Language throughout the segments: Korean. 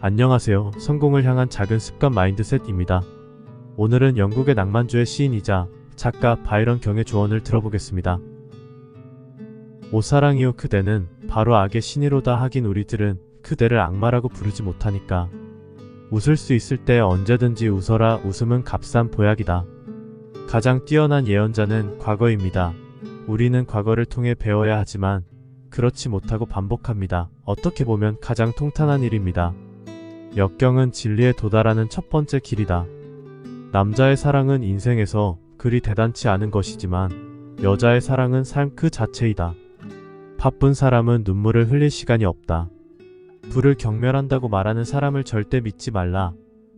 안녕하세요. 성공을 향한 작은 습관 마인드셋입니다. 오늘은 영국의 낭만주의 시인이자 작가 바이런 경의 조언을 들어보겠습니다. 오 사랑이요 그대는 바로 악의 신이로다. 하긴 우리들은 그대를 악마라고 부르지 못하니까. 웃을 수 있을 때 언제든지 웃어라. 웃음은 값싼 보약이다. 가장 뛰어난 예언자는 과거입니다. 우리는 과거를 통해 배워야 하지만 그렇지 못하고 반복합니다. 어떻게 보면 가장 통탄한 일입니다. 역경은 진리에 도달하는 첫 번째 길이다. 남자의 사랑은 인생에서 그리 대단치 않은 것이지만 여자의 사랑은 삶 그 자체이다. 바쁜 사람은 눈물을 흘릴 시간이 없다. 불을 경멸한다고 말하는 사람을 절대 믿지 말라.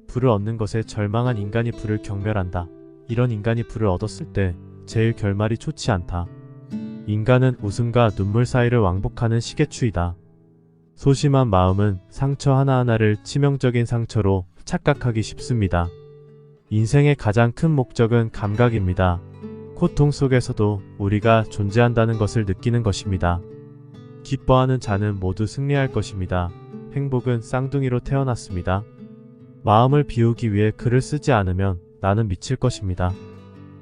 불을 얻는 것에 절망한 인간이 불을 경멸한다. 이런 인간이 불을 얻었을 때 제일 결말이 좋지 않다. 인간은 웃음과 눈물 사이를 왕복하는 시계추이다. 소심한 마음은 상처 하나하나를 치명적인 상처로 착각하기 쉽습니다. 인생의 가장 큰 목적은 감각입니다. 고통 속에서도 우리가 존재한다는 것을 느끼는 것입니다. 기뻐하는 자는 모두 승리할 것입니다. 행복은 쌍둥이로 태어났습니다. 마음을 비우기 위해 글을 쓰지 않으면 나는 미칠 것입니다.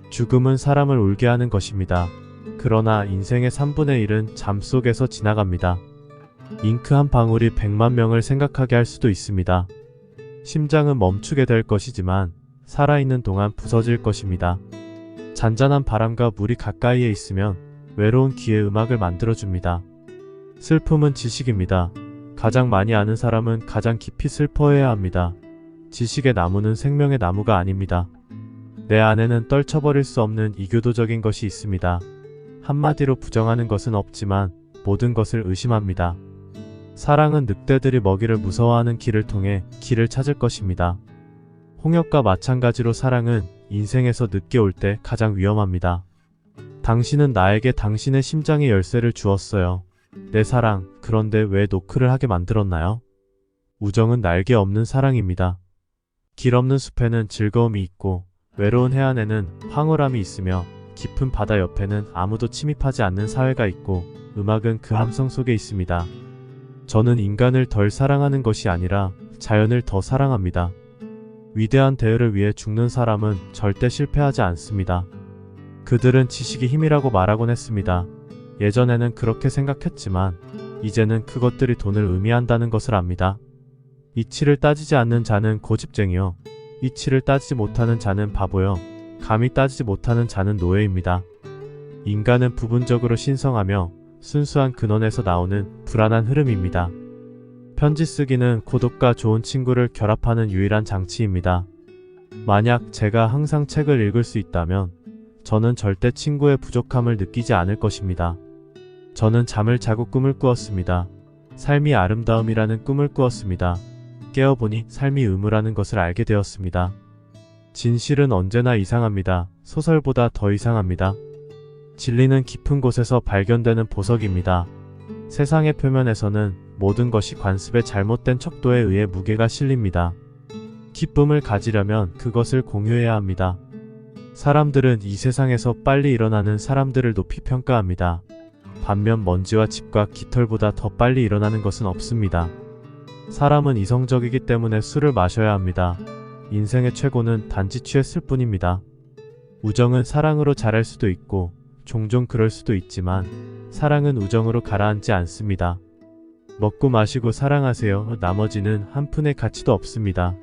죽음은 사람을 울게 하는 것입니다. 그러나 인생의 3분의 1은 잠 속에서 지나갑니다. 잉크 한 방울이 100만 명을 생각하게 할 수도 있습니다. 심장은 멈추게 될 것이지만 살아있는 동안 부서질 것입니다. 잔잔한 바람과 물이 가까이에 있으면 외로운 귀에 음악을 만들어줍니다. 슬픔은 지식입니다. 가장 많이 아는 사람은 가장 깊이 슬퍼해야 합니다. 지식의 나무는 생명의 나무가 아닙니다. 내 안에는 떨쳐버릴 수 없는 이교도적인 것이 있습니다. 한마디로 부정하는 것은 없지만 모든 것을 의심합니다. 사랑은 늑대들이 먹이를 무서워하는 길을 통해 길을 찾을 것입니다. 홍역과 마찬가지로 사랑은 인생에서 늦게 올 때 가장 위험합니다. 당신은 나에게 당신의 심장의 열쇠를 주었어요. 내 사랑, 그런데 왜 노크를 하게 만들었나요? 우정은 날개 없는 사랑입니다. 길 없는 숲에는 즐거움이 있고 외로운 해안에는 황홀함이 있으며 깊은 바다 옆에는 아무도 침입하지 않는 사회가 있고 음악은 그 함성 속에 있습니다. 저는 인간을 덜 사랑하는 것이 아니라 자연을 더 사랑합니다. 위대한 대의를 위해 죽는 사람은 절대 실패하지 않습니다. 그들은 지식이 힘이라고 말하곤 했습니다. 예전에는 그렇게 생각했지만 이제는 그것들이 돈을 의미한다는 것을 압니다. 이치를 따지지 않는 자는 고집쟁이요. 이치를 따지지 못하는 자는 바보요. 감히 따지지 못하는 자는 노예입니다. 인간은 부분적으로 신성하며 순수한 근원에서 나오는 불안한 흐름입니다. 편지 쓰기는 고독과 좋은 친구를 결합하는 유일한 장치입니다. 만약 제가 항상 책을 읽을 수 있다면 저는 절대 친구의 부족함을 느끼지 않을 것입니다. 저는 잠을 자고 꿈을 꾸었습니다. 삶이 아름다움이라는 꿈을 꾸었습니다. 깨어보니 삶이 의무라는 것을 알게 되었습니다. 진실은 언제나 이상합니다. 소설보다 더 이상합니다. 진리는 깊은 곳에서 발견되는 보석입니다. 세상의 표면에서는 모든 것이 관습의 잘못된 척도에 의해 무게가 실립니다. 기쁨을 가지려면 그것을 공유해야 합니다. 사람들은 이 세상에서 빨리 일어나는 사람들을 높이 평가합니다. 반면 먼지와 집과 깃털보다 더 빨리 일어나는 것은 없습니다. 사람은 이성적이기 때문에 술을 마셔야 합니다. 인생의 최고는 단지 취했을 뿐입니다. 우정은 사랑으로 자랄 수도 있고 종종 그럴 수도 있지만 사랑은 우정으로 가라앉지 않습니다. 먹고 마시고 사랑하세요. 나머지는 한 푼의 가치도 없습니다.